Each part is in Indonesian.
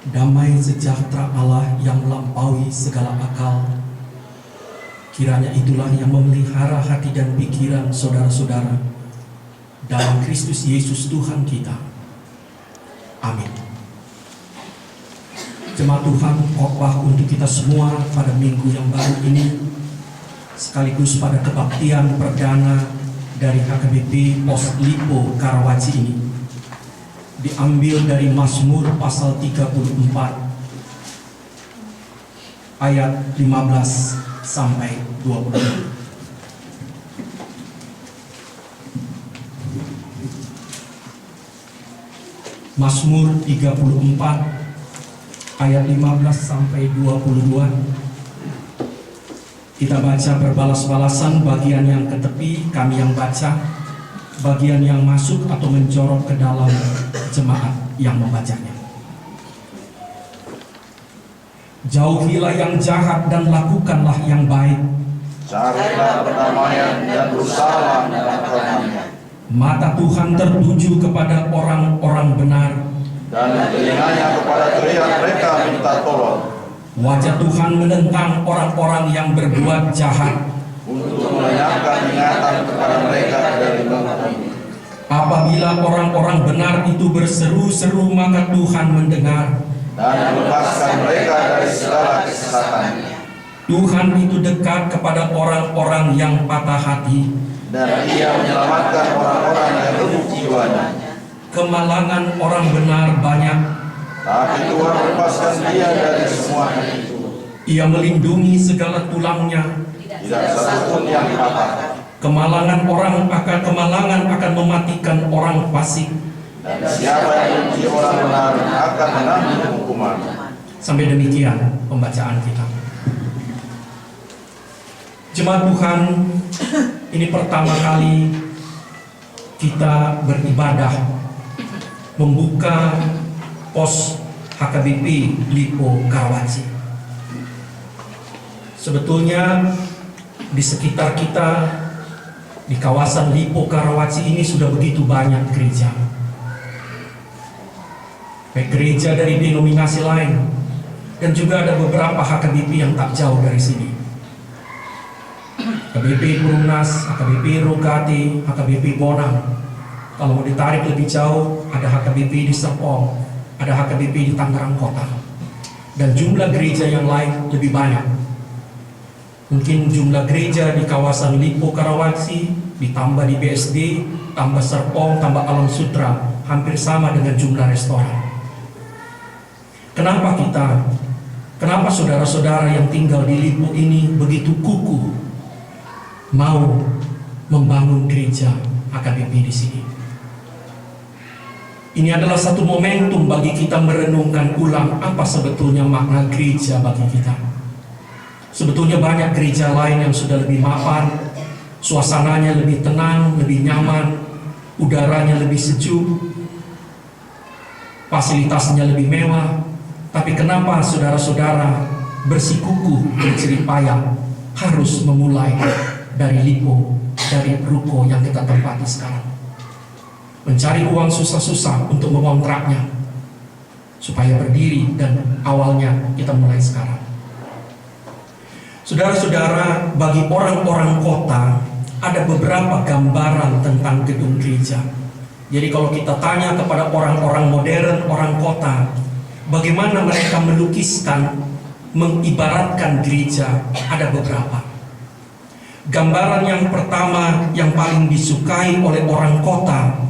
Damai sejahtera Allah yang melampaui segala akal, kiranya itulah yang memelihara hati dan pikiran saudara-saudara dalam Kristus Yesus Tuhan kita. Amin. Jemaat Tuhan, khotbah untuk kita semua pada minggu yang baru ini, sekaligus pada kebaktian perdana dari HKBP Pos Lipo Karawaci ini, diambil dari Mazmur pasal 34 ayat 15 sampai 20. Mazmur 34 ayat 15 sampai 22. Kita baca berbalas-balasan, bagian yang ke tepi kami yang baca, bagian yang masuk atau menjorok ke dalam jemaat yang membacanya. Jauhilah yang jahat dan lakukanlah yang baik. Carilah perdamaian dan berusahalah melakukannya. Mata Tuhan tertuju kepada orang-orang benar, Dan telinganya kepada teriak mereka minta tolong. Wajah Tuhan menentang orang-orang yang berbuat jahat. Untuk melenyapkan ingatan kepada mereka dari bangsa ini. Apabila orang-orang benar itu berseru-seru, maka Tuhan mendengar. Dan melepaskan mereka dari segala kesesatannya. Tuhan itu dekat kepada orang-orang yang patah hati. Dan ia menyelamatkan orang-orang yang remuk jiwanya. Kemalangan orang benar banyak, Tapi Tuhan melepaskan dia dari semua itu. Ia melindungi segala tulangnya. Tidak satu pun yang patah. Kemalangan akan mematikan orang fasik. Dan siapa yang benci orang benar akan menanggung hukuman. Sampai demikian pembacaan kita. Jemaat Tuhan, ini pertama kali kita beribadah membuka pos HKBP Lipo Karawaci. Sebetulnya di sekitar kita, di kawasan Lipo Karawaci ini sudah begitu banyak gereja. Baik gereja dari denominasi lain, dan juga ada beberapa HKBP yang tak jauh dari sini. HKBP Perumnas, HKBP Rokati, HKBP Bonang. Kalau mau ditarik lebih jauh, ada HKBP di Serpong, ada HKBP di Tangerang Kota. Dan jumlah gereja yang lain lebih banyak. Mungkin jumlah gereja di kawasan Lipo Karawaci ditambah di BSD, tambah Serpong, tambah Alam Sutra, hampir sama dengan jumlah restoran. Kenapa saudara-saudara yang tinggal di Lipo ini begitu kukuh mau membangun gereja HKBP di sini? Ini adalah satu momentum bagi kita merenungkan ulang apa sebetulnya makna gereja bagi kita. Sebetulnya banyak gereja lain yang sudah lebih mapan, suasananya lebih tenang, lebih nyaman, udaranya lebih sejuk, fasilitasnya lebih mewah. Tapi kenapa saudara-saudara bersikukuh berjeripayah harus memulai dari Lipo, dari ruko yang kita tempati sekarang? Mencari uang susah-susah untuk mengontraknya supaya berdiri, dan awalnya kita mulai sekarang. Saudara-saudara, bagi orang-orang kota ada beberapa gambaran tentang gedung gereja. Jadi kalau kita tanya kepada orang-orang modern, orang kota, bagaimana mereka melukiskan, mengibaratkan gereja, ada beberapa. Gambaran yang pertama yang paling disukai oleh orang kota,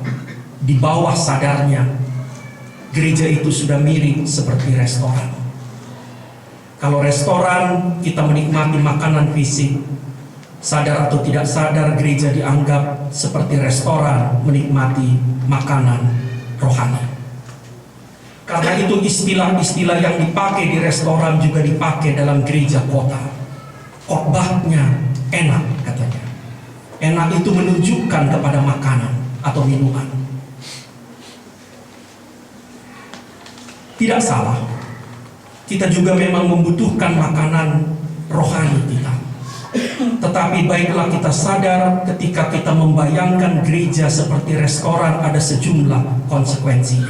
di bawah sadarnya, gereja itu sudah mirip seperti restoran. Kalau restoran kita menikmati makanan fisik, sadar atau tidak sadar gereja dianggap seperti restoran menikmati makanan rohani. Karena itu istilah-istilah yang dipakai di restoran juga dipakai dalam gereja kota. Khotbahnya enak katanya. Enak itu menunjukkan kepada makanan atau minuman. Tidak salah, kita juga memang membutuhkan makanan rohani kita. Tetapi baiklah kita sadar ketika kita membayangkan gereja seperti restoran ada sejumlah konsekuensinya.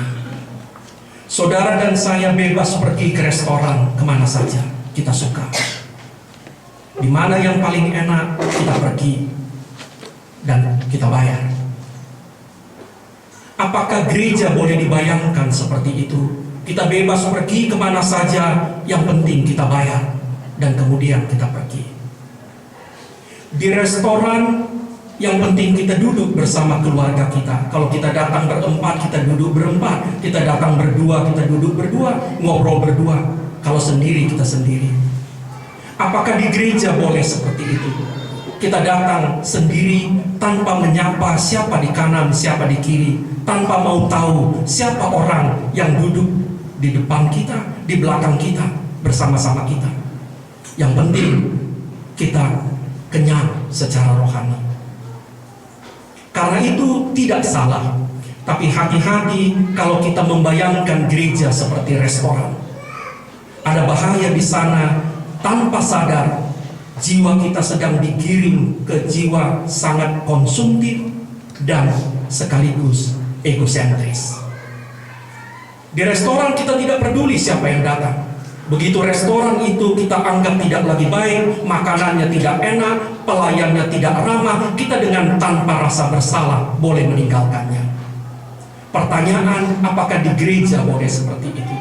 Saudara dan saya bebas pergi ke restoran kemana saja kita suka. Di mana yang paling enak kita pergi dan kita bayar. Apakah gereja boleh dibayangkan seperti itu? Kita bebas pergi kemana saja, yang penting kita bayar dan kemudian kita pergi. Di restoran, yang penting kita duduk bersama keluarga kita. Kalau kita datang berempat, kita duduk berempat. Kita datang berdua, kita duduk berdua, ngobrol berdua. Kalau sendiri, kita sendiri. Apakah di gereja boleh seperti itu? Kita datang sendiri tanpa menyapa siapa di kanan, siapa di kiri, tanpa mau tahu siapa orang yang duduk di depan kita, di belakang kita, bersama-sama kita. Yang penting kita kenyang secara rohani. Karena itu tidak salah, tapi hati-hati kalau kita membayangkan gereja seperti restoran. Ada bahaya di sana. Tanpa sadar, jiwa kita sedang digiring ke jiwa sangat konsumtif dan sekaligus egosentris. Di restoran kita tidak peduli siapa yang datang. Begitu restoran itu kita anggap tidak lagi baik, makanannya tidak enak, pelayannya tidak ramah, kita dengan tanpa rasa bersalah boleh meninggalkannya. Pertanyaan, apakah di gereja boleh seperti itu?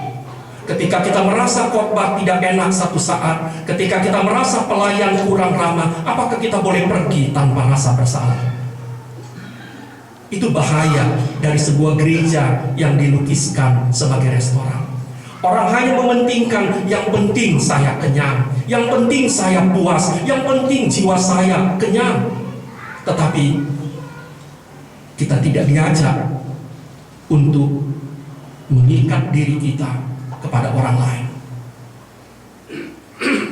Ketika kita merasa khotbah tidak enak satu saat, ketika kita merasa pelayan kurang ramah, apakah kita boleh pergi tanpa rasa bersalah? Itu bahaya dari sebuah gereja yang dilukiskan sebagai restoran. Orang hanya mementingkan yang penting saya kenyang, yang penting saya puas, yang penting jiwa saya kenyang. Tetapi kita tidak diajak untuk mengikat diri kita kepada orang lain.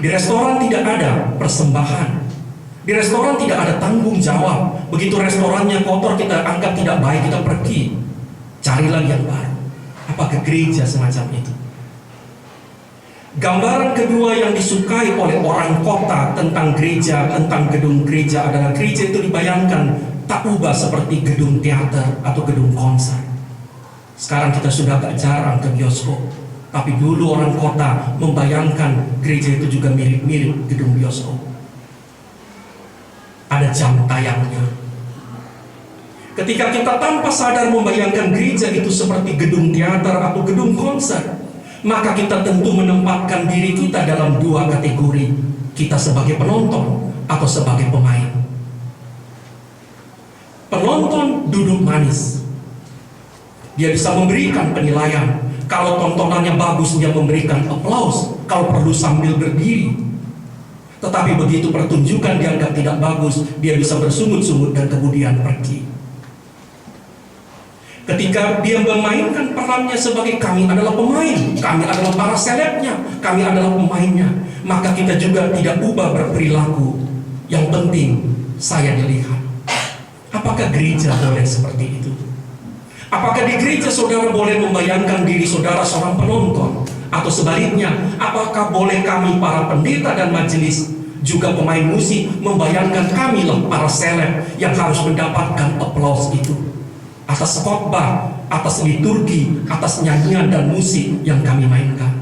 Di restoran tidak ada persembahan. Di restoran tidak ada tanggung jawab. Begitu restorannya kotor, kita anggap tidak baik, kita pergi. Carilah yang baru. Apakah gereja semacam itu? Gambaran kedua yang disukai oleh orang kota tentang gereja, tentang gedung gereja adalah gereja itu dibayangkan tak ubah seperti gedung teater atau gedung konser. Sekarang kita sudah gak jarang ke bioskop. Tapi dulu orang kota membayangkan gereja itu juga mirip-mirip gedung bioskop. Ada jam tayangnya. Ketika kita tanpa sadar membayangkan gereja itu seperti gedung teater atau gedung konser, maka kita tentu menempatkan diri kita dalam dua kategori. Kita sebagai penonton atau sebagai pemain. Penonton duduk manis. Dia bisa memberikan penilaian. Kalau tontonannya bagus, dia memberikan aplaus. Kalau perlu sambil berdiri. Tetapi begitu pertunjukan dianggap tidak bagus, dia bisa bersungut-sungut dan kemudian pergi. Ketika dia memainkan perannya sebagai kami adalah pemain, kami adalah para selebnya, kami adalah pemainnya, maka kita juga tidak ubah berperilaku. Yang penting saya dilihat. Apakah gereja boleh seperti itu? Apakah di gereja saudara boleh membayangkan diri saudara seorang penonton? Atau sebaliknya, apakah boleh kami para pendeta dan majelis, juga pemain musik, membayangkan kami lah para seleb yang harus mendapatkan aplaus itu atas khotbah, atas liturgi, atas nyanyian dan musik yang kami mainkan?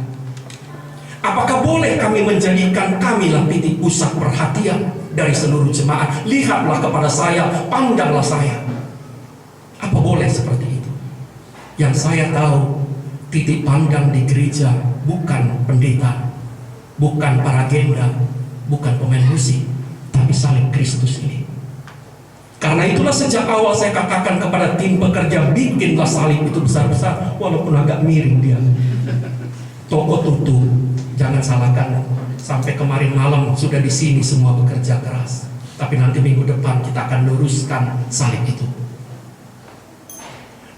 Apakah boleh kami menjadikan kami lah titik pusat perhatian dari seluruh jemaat? Lihatlah kepada saya, pandanglah saya. Apa boleh seperti itu? Yang saya tahu, titik pandang di gereja bukan pendeta, bukan para agenda, bukan pemain musik, tapi salib Kristus ini. Karena itulah sejak awal saya katakan kepada tim pekerja, bikinlah salib itu besar-besar, walaupun agak miring dia. Toko tutup, jangan salahkan. Sampai kemarin malam sudah di sini semua bekerja keras, tapi nanti minggu depan kita akan luruskan salib itu.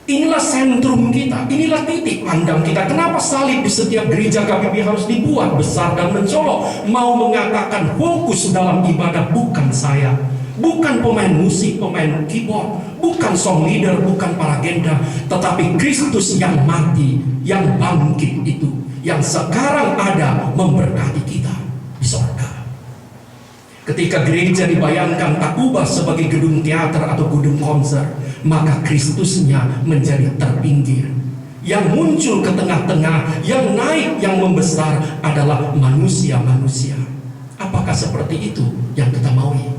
Inilah sentrum kita, inilah titik pandang kita. Kenapa salib di setiap gereja KPB harus dibuat besar dan mencolok? Mau mengatakan fokus dalam ibadah bukan saya, bukan pemain musik, pemain keyboard, bukan song leader, bukan para agenda, tetapi Kristus yang mati, yang bangkit itu, yang sekarang ada memberkati kita di surga. Ketika gereja dibayangkan tak ubah sebagai gedung teater atau gedung konser, maka Kristusnya menjadi terpinggir. Yang muncul ke tengah-tengah, yang naik, yang membesar adalah manusia-manusia. Apakah seperti itu yang kita maui?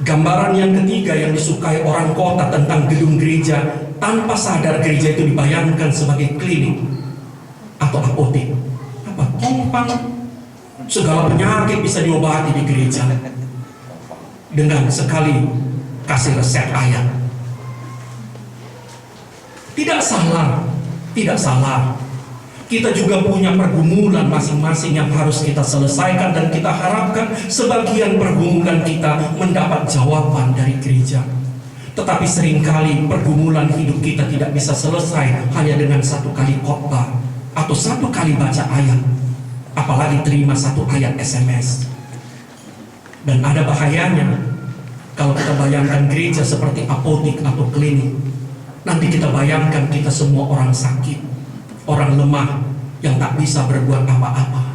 Gambaran yang ketiga yang disukai orang kota tentang gedung gereja, tanpa sadar gereja itu dibayangkan sebagai klinik atau apotek. Apa? Tompang. Segala penyakit bisa diobati di gereja dengan sekali kasih resep ayat. Tidak salah, tidak salah. Kita juga punya pergumulan masing-masing yang harus kita selesaikan, dan kita harapkan sebagian pergumulan kita mendapat jawaban dari gereja. Tetapi seringkali pergumulan hidup kita tidak bisa selesai hanya dengan satu kali khotbah atau satu kali baca ayat, apalagi terima satu ayat SMS. Dan ada bahayanya kalau kita bayangkan gereja seperti apotek atau klinik. Nanti kita bayangkan kita semua orang sakit, orang lemah yang tak bisa berbuat apa-apa.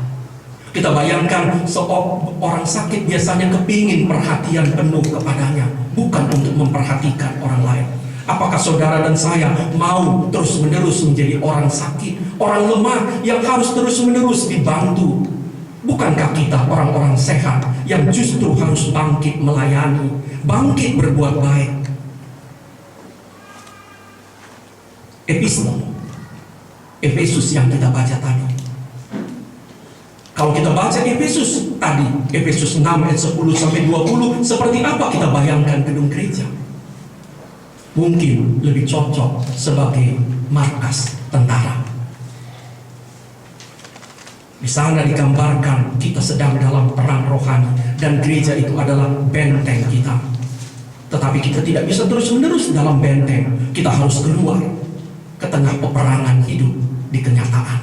Kita bayangkan seorang sakit biasanya kepingin perhatian penuh kepadanya, bukan untuk memperhatikan orang lain. Apakah saudara dan saya mau terus-menerus menjadi orang sakit, orang lemah yang harus terus-menerus dibantu? Bukankah kita orang-orang sehat yang justru harus bangkit melayani, bangkit berbuat baik? Efesus yang kita baca tadi. Kalau kita baca Efesus tadi, Efesus 6 ayat 10 sampai 20, seperti apa kita bayangkan gedung gereja? Mungkin lebih cocok sebagai markas tentara. Di sana digambarkan kita sedang dalam perang rohani, dan gereja itu adalah benteng kita. Tetapi kita tidak bisa terus-menerus dalam benteng. Kita harus keluar ke tengah peperangan hidup di kenyataan.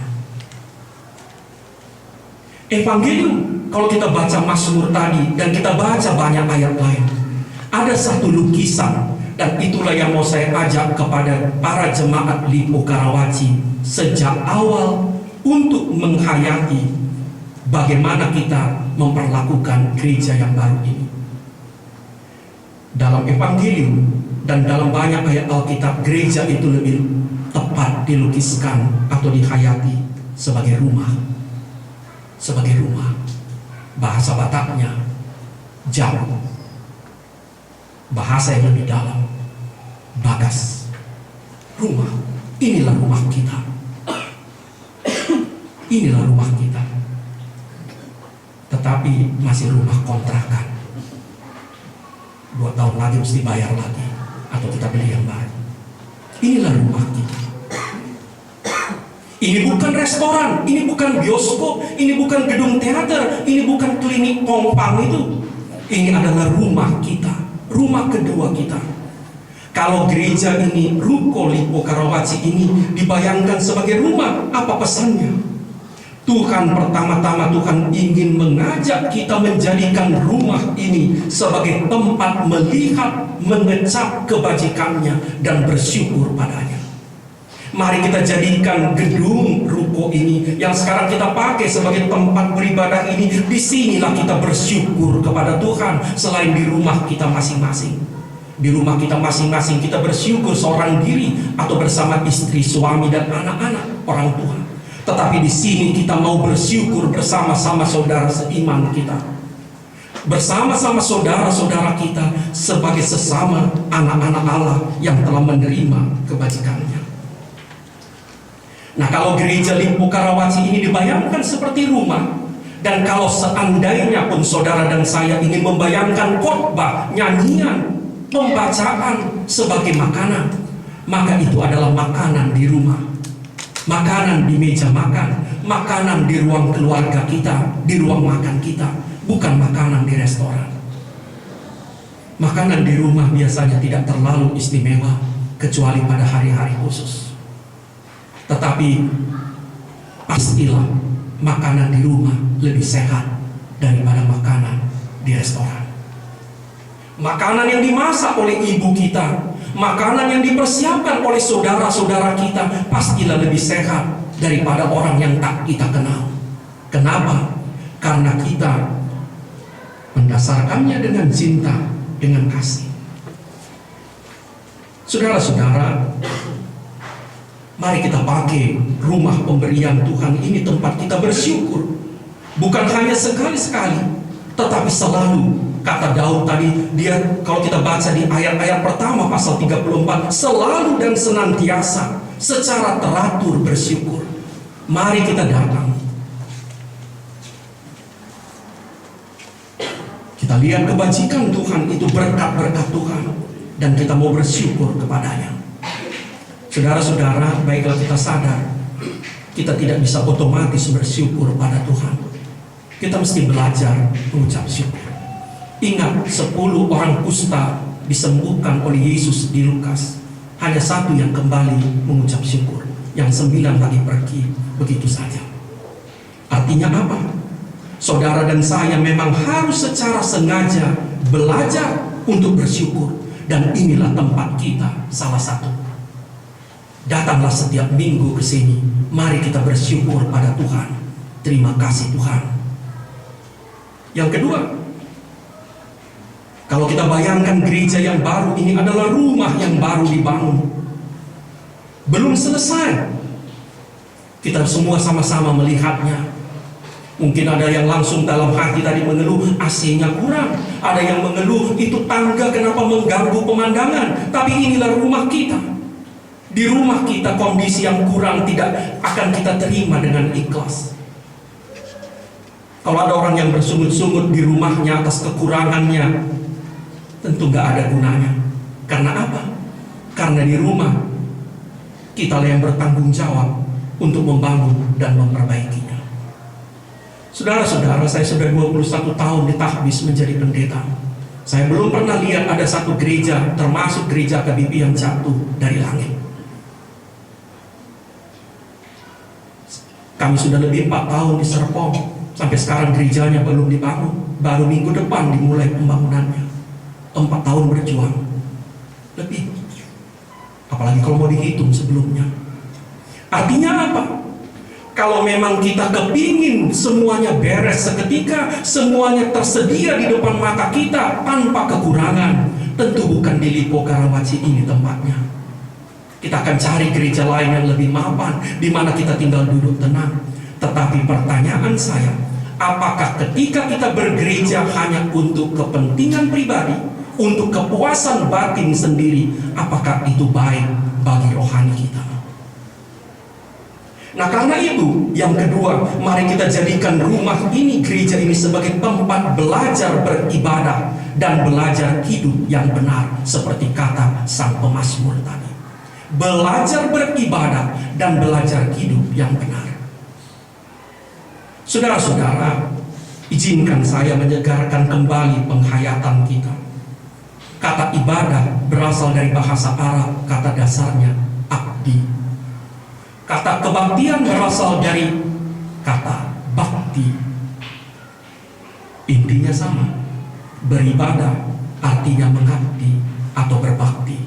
Evangelium, kalau kita baca Mazmur tadi dan kita baca banyak ayat lain, ada satu lukisan, dan itulah yang mau saya ajak kepada para jemaat Lipo Karawaci sejak awal untuk menghayati bagaimana kita memperlakukan gereja yang baru ini. Dalam Evangelium dan dalam banyak ayat Alkitab, gereja itu lebih tepat dilukiskan atau dihayati sebagai rumah. Sebagai rumah. Bahasa Bataknya jauh. Bahasa yang lebih dalam, bagas. Rumah. Inilah rumah kita. Inilah rumah kita. Tetapi masih rumah kontrakan. 2 tahun lagi mesti bayar lagi, atau kita beli yang baru. Inilah rumah kita. Ini bukan restoran, ini bukan bioskop, ini bukan gedung teater, ini bukan klinik Tompang itu. Ini adalah rumah kita, rumah kedua kita. Kalau gereja ini, Ruko Lipo Karawaci ini dibayangkan sebagai rumah, apa pesannya? Tuhan pertama-tama Tuhan ingin mengajak kita menjadikan rumah ini sebagai tempat melihat, mengecap kebajikannya dan bersyukur padanya. Mari kita jadikan gedung ruko ini yang sekarang kita pakai sebagai tempat beribadah ini, disinilah kita bersyukur kepada Tuhan selain di rumah kita masing-masing. Di rumah kita masing-masing kita bersyukur seorang diri atau bersama istri, suami dan anak-anak, orang tua. Tetapi di sini kita mau bersyukur bersama-sama saudara seiman kita, bersama-sama saudara-saudara kita sebagai sesama anak-anak Allah yang telah menerima kebajikannya. Nah, kalau gereja Lipo Karawaci ini dibayangkan seperti rumah, dan kalau seandainya pun saudara dan saya ingin membayangkan khotbah, nyanyian, pembacaan sebagai makanan, maka itu adalah makanan di rumah, makanan di meja makan, makanan di ruang keluarga kita, di ruang makan kita, bukan makanan di restoran. Makanan di rumah biasanya tidak terlalu istimewa kecuali pada hari-hari khusus. Tetapi pastilah makanan di rumah lebih sehat daripada makanan di restoran. Makanan yang dimasak oleh ibu kita, makanan yang dipersiapkan oleh saudara-saudara kita, pastilah lebih sehat daripada orang yang tak kita kenal. Kenapa? Karena kita mendasarkannya dengan cinta, dengan kasih. Saudara-saudara, Mari kita pakai rumah pemberian Tuhan ini tempat kita bersyukur. Bukan hanya sekali-sekali, tetapi selalu. Kata Daud tadi, dia kalau kita baca di ayat-ayat pertama pasal 34, selalu dan senantiasa secara teratur bersyukur. Mari kita datang. Kita lihat kebajikan Tuhan itu, berkat-berkat Tuhan, dan kita mau bersyukur kepadanya. Saudara-saudara, baiklah kita sadar, kita tidak bisa otomatis bersyukur pada Tuhan. Kita mesti belajar mengucap syukur. Ingat, 10 orang kusta disembuhkan oleh Yesus di Lukas. Hanya 1 yang kembali mengucap syukur. Yang 9 lagi pergi begitu saja. Artinya apa? Saudara dan saya memang harus secara sengaja belajar untuk bersyukur. Dan inilah tempat kita salah satu. Datanglah setiap minggu ke sini. Mari kita bersyukur pada Tuhan. Terima kasih Tuhan. Yang kedua, kalau kita bayangkan gereja yang baru ini adalah rumah yang baru dibangun, belum selesai. Kita semua sama-sama melihatnya. Mungkin ada yang langsung dalam hati tadi mengeluh AC-nya kurang. Ada yang mengeluh itu tangga kenapa mengganggu pemandangan. Tapi inilah rumah kita. Di rumah kita kondisi yang kurang tidak akan kita terima dengan ikhlas. Kalau ada orang yang bersungut-sungut di rumahnya atas kekurangannya, tentu gak ada gunanya. Karena apa? Karena di rumah kita yang bertanggung jawab untuk membangun dan memperbaikinya. Saudara-saudara, saya sudah 21 tahun di Tahbis menjadi pendeta. Saya belum pernah lihat ada satu gereja, termasuk gereja KBP, yang jatuh dari langit. Kami sudah lebih 4 tahun di Serpong. Sampai sekarang gerejanya belum dibangun. Baru minggu depan dimulai pembangunannya. 4 tahun berjuang lebih. Apalagi kalau mau dihitung sebelumnya. Artinya apa? Kalau memang kita kepingin semuanya beres seketika, semuanya tersedia di depan mata kita tanpa kekurangan, tentu bukan di Lipo Karawaci ini tempatnya. Kita akan cari gereja lain yang lebih mapan, di mana kita tinggal duduk tenang. Tetapi pertanyaan saya, apakah ketika kita bergereja hanya untuk kepentingan pribadi, untuk kepuasan batin sendiri, apakah itu baik bagi rohani kita? Nah, karena itu, yang kedua, mari kita jadikan rumah ini, gereja ini, sebagai tempat belajar beribadah dan belajar hidup yang benar, seperti kata sang pemazmur tadi. Belajar beribadah dan belajar hidup yang benar. Saudara-saudara, izinkan saya menyegarkan kembali penghayatan kita. Kata ibadah berasal dari bahasa Arab, kata dasarnya abdi. Kata kebaktian berasal dari kata bakti. Intinya sama. Beribadah artinya mengabdi atau berbakti.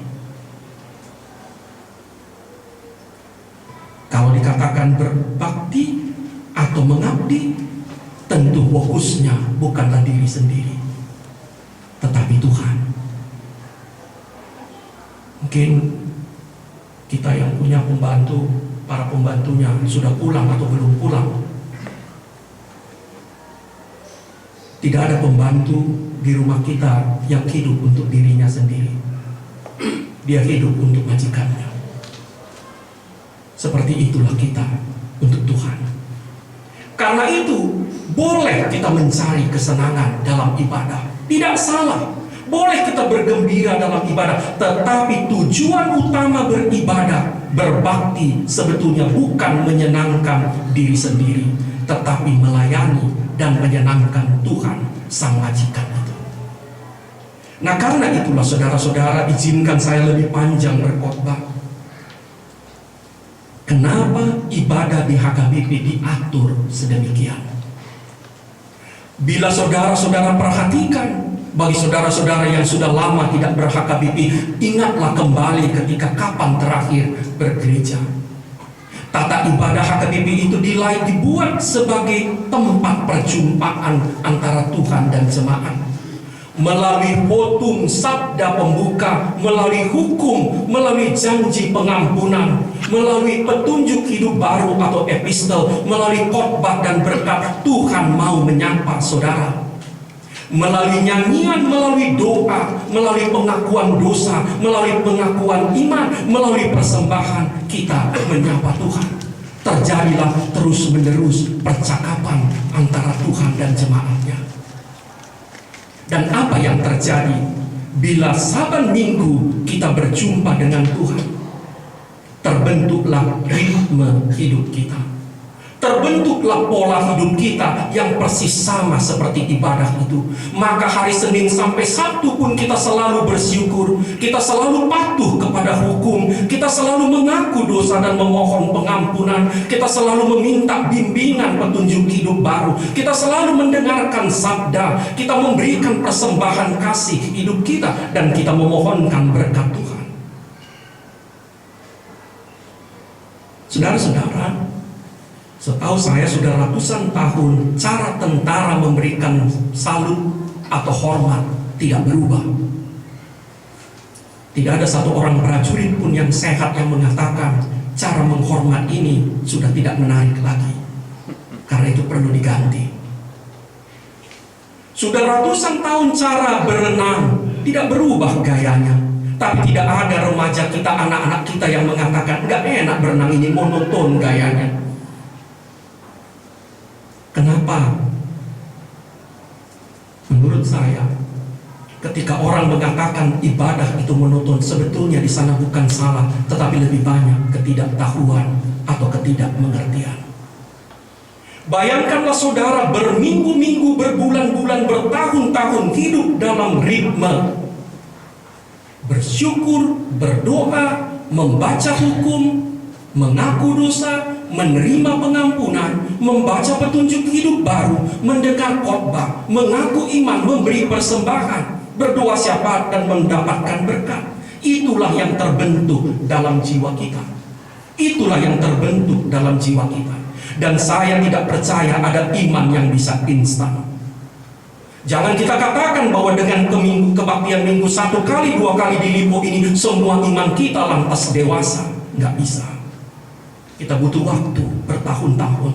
Kalau dikatakan berbakti atau mengabdi, tentu fokusnya bukanlah diri sendiri, tetapi Tuhan. Mungkin kita yang punya pembantu, para pembantunya sudah pulang atau belum pulang. Tidak ada pembantu di rumah kita yang hidup untuk dirinya sendiri. Dia hidup untuk majikannya. Seperti itulah kita untuk Tuhan. Karena itu, boleh kita mencari kesenangan dalam ibadah. Tidak salah. Boleh kita bergembira dalam ibadah. Tetapi tujuan utama beribadah, berbakti, sebetulnya bukan menyenangkan diri sendiri, tetapi melayani dan menyenangkan Tuhan sang majikan itu. Nah, karena itulah saudara-saudara, izinkan saya lebih panjang berkhotbah. Kenapa ibadah di HKBP diatur sedemikian? Bila saudara-saudara perhatikan, bagi saudara-saudara yang sudah lama tidak ber-HKBP, ingatlah kembali ketika kapan terakhir bergereja. Tata ibadah HKBP itu dibuat sebagai tempat perjumpaan antara Tuhan dan jemaat. melalui votum sabda pembuka, melalui hukum, melalui janji pengampunan, melalui petunjuk hidup baru atau epistel, melalui khotbah dan berkat, Tuhan mau menyapa saudara. Melalui nyanyian, melalui doa, melalui pengakuan dosa, melalui pengakuan iman, melalui persembahan, kita menyapa Tuhan. Terjadilah terus-menerus percakapan antara Tuhan dan jemaatnya. Dan apa yang terjadi bila saban minggu kita berjumpa dengan Tuhan? Terbentuklah ritme hidup kita, terbentuklah pola hidup kita yang persis sama seperti ibadah itu. Maka hari Senin sampai Sabtu pun kita selalu bersyukur, kita selalu patuh kepada hukum, kita selalu mengaku dosa dan memohon pengampunan, kita selalu meminta bimbingan petunjuk hidup baru, kita selalu mendengarkan sabda, kita memberikan persembahan kasih hidup kita, dan kita memohonkan berkat Tuhan. Saudara-saudara, setahu saya sudah ratusan tahun cara tentara memberikan salut atau hormat tidak berubah. Tidak ada satu orang prajurit pun yang sehat yang mengatakan cara menghormat ini sudah tidak menarik lagi, karena itu perlu diganti. Sudah ratusan tahun cara berenang tidak berubah gayanya, tapi tidak ada remaja kita, anak-anak kita yang mengatakan nggak enak berenang ini, monoton gayanya. Kenapa? Menurut saya, ketika orang mengatakan ibadah itu monoton, sebetulnya di sana bukan salah, tetapi lebih banyak ketidaktahuan atau ketidakmengertian. Bayangkanlah saudara berminggu-minggu, berbulan-bulan, bertahun-tahun hidup dalam ritme bersyukur, berdoa, membaca hukum, mengaku dosa, menerima pengampunan, membaca petunjuk hidup baru, mendengar khotbah, mengaku iman, memberi persembahan, berdoa syafaat dan mendapatkan berkat. Itulah yang terbentuk dalam jiwa kita. Itulah yang terbentuk dalam jiwa kita. Dan saya tidak percaya ada iman yang bisa instan. Jangan kita katakan bahwa dengan kebaktian minggu 1 kali 2 kali di Lipo ini semua iman kita lantas dewasa. Nggak bisa. Kita butuh waktu bertahun-tahun,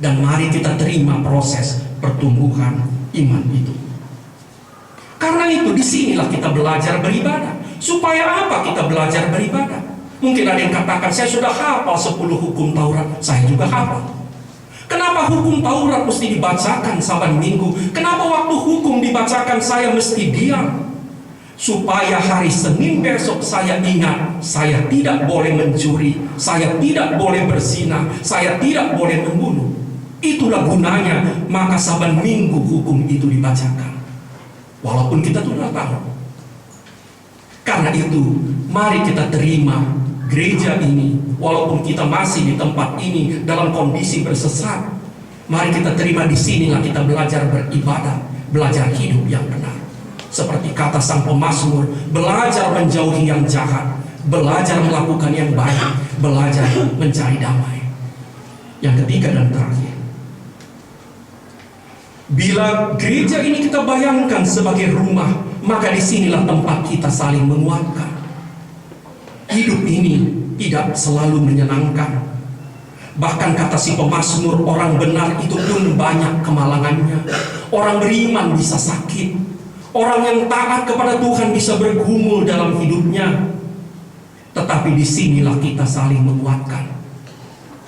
dan mari kita terima proses pertumbuhan iman itu. Karena itu disinilah kita belajar beribadah. Supaya apa kita belajar beribadah? Mungkin ada yang katakan, saya sudah hafal 10 hukum Taurat. Saya juga hafal. Kenapa hukum Taurat mesti dibacakan saban minggu? Kenapa waktu hukum dibacakan saya mesti diam? Supaya hari Senin besok saya ingat, saya tidak boleh mencuri, saya tidak boleh berzina, saya tidak boleh membunuh. Itulah gunanya, maka saban minggu hukum itu dibacakan. Walaupun kita sudah tahu. Karena itu, mari kita terima gereja ini, walaupun kita masih di tempat ini dalam kondisi bersesat. Mari kita terima, di sinilah kita belajar beribadah, belajar hidup yang benar. Seperti kata sang pemazmur, belajar menjauhi yang jahat, belajar melakukan yang baik, belajar mencari damai. Yang ketiga dan terakhir, bila gereja ini kita bayangkan sebagai rumah, maka disinilah tempat kita saling menguatkan. Hidup ini tidak selalu menyenangkan. Bahkan kata si pemazmur, orang benar itu pun banyak kemalangannya. Orang beriman bisa sakit. Orang yang taat kepada Tuhan bisa bergumul dalam hidupnya. Tetapi disinilah kita saling menguatkan.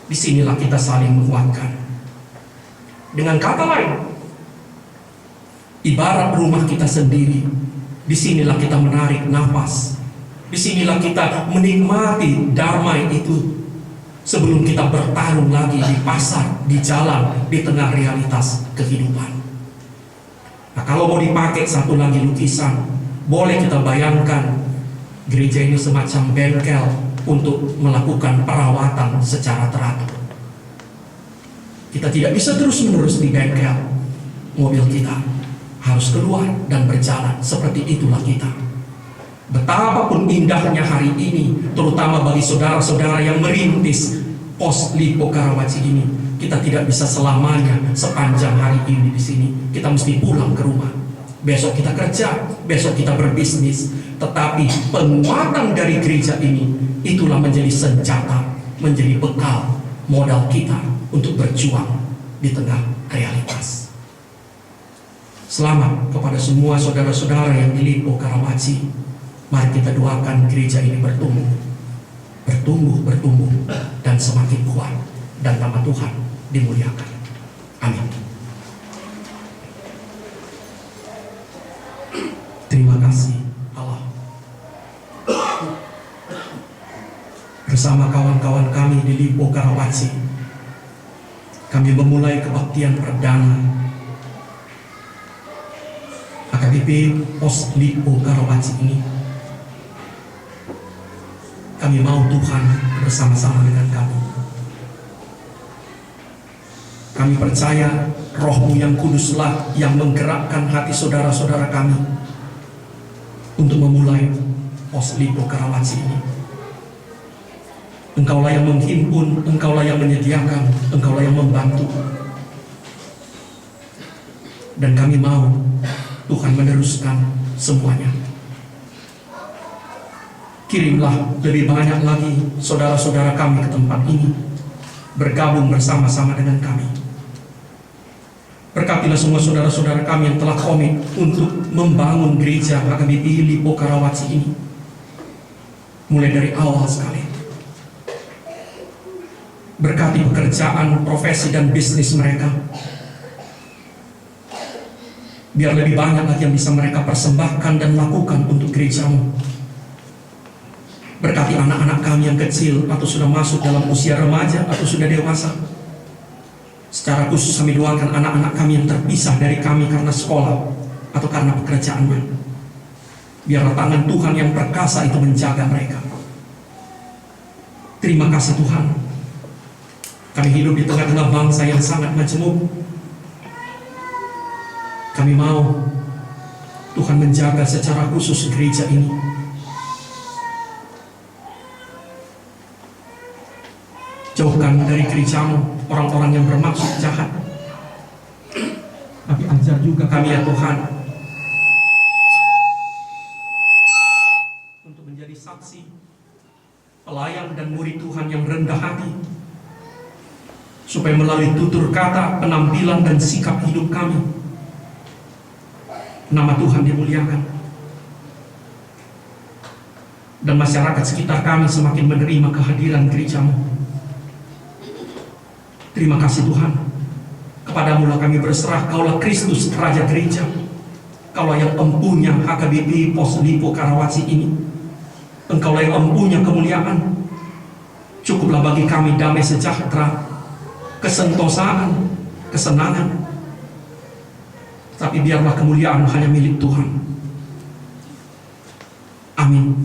Disinilah kita saling menguatkan. Dengan kata lain, ibarat rumah kita sendiri. Disinilah kita menarik nafas. Disinilah kita menikmati damai itu sebelum kita bertarung lagi di pasar, di jalan, di tengah realitas kehidupan. Nah, kalau mau dipakai satu lagi lukisan, boleh kita bayangkan gereja ini semacam bengkel untuk melakukan perawatan secara teratur. Kita tidak bisa terus-menerus di bengkel. Mobil kita harus keluar dan berjalan. Seperti itulah kita. Betapapun indahnya hari ini, terutama bagi saudara-saudara yang merintis pos Lipo Karawaci ini, kita tidak bisa selamanya sepanjang hari ini di sini. Kita mesti pulang ke rumah. besok kita kerja, besok kita berbisnis. Tetapi penguatan dari gereja ini, itulah menjadi senjata, menjadi bekal, modal kita untuk berjuang di tengah realitas. Selamat kepada semua saudara-saudara yang di Lipo Karawaci. Mari kita doakan gereja ini bertumbuh, dan semakin kuat, dan nama Tuhan dimuliakan. Amin. Terima kasih Allah. Bersama kawan-kawan kami di Lipo Karawaci, kami memulai kebaktian perdana AKBP Pos Lipo Karawaci ini. Kami mau Tuhan bersama-sama dengan kami. Kami percaya Roh-Mu yang kuduslah yang menggerakkan hati saudara-saudara kami untuk memulai Pos Lipo Karawaci ini. Engkaulah yang menghimpun, Engkaulah yang menyediakan, Engkaulah yang membantu. Dan kami mau Tuhan meneruskan semuanya. Kirimlah lebih banyak lagi saudara-saudara kami ke tempat ini, bergabung bersama-sama dengan kami. Berkatilah semua saudara-saudara kami yang telah komit untuk membangun gereja HKBP Lipo Karawaci ini, mulai dari awal sekali. Berkati pekerjaan, profesi, dan bisnis mereka. Biar lebih banyak lagi yang bisa mereka persembahkan dan lakukan untuk gereja-Mu. Berkati anak-anak kami yang kecil atau sudah masuk dalam usia remaja atau sudah dewasa. Secara khusus kami doakan anak-anak kami yang terpisah dari kami karena sekolah atau karena pekerjaannya. Biarlah tangan Tuhan yang perkasa itu menjaga mereka. Terima kasih Tuhan. Kami hidup di tengah-tengah bangsa yang sangat majemuk. Kami mau Tuhan menjaga secara khusus gereja ini. Jauhkan dari gereja-Mu orang-orang yang bermaksud jahat. Tapi ajar juga kami ya Tuhan untuk menjadi saksi, pelayan dan murid Tuhan yang rendah hati, supaya melalui tutur kata, penampilan dan sikap hidup kami, nama Tuhan dimuliakan, dan masyarakat sekitar kami semakin menerima kehadiran gereja-Mu. Terima kasih Tuhan. Kepadamu lah kami berserah. Kaulah Kristus Raja Gereja. Kaulah yang empunya HKBP Pos Lipo Karawaci ini. Engkaulah yang empunya kemuliaan. Cukuplah bagi kami damai sejahtera, kesentosaan, kesenangan. Tapi biarlah kemuliaan hanya milik Tuhan. Amin.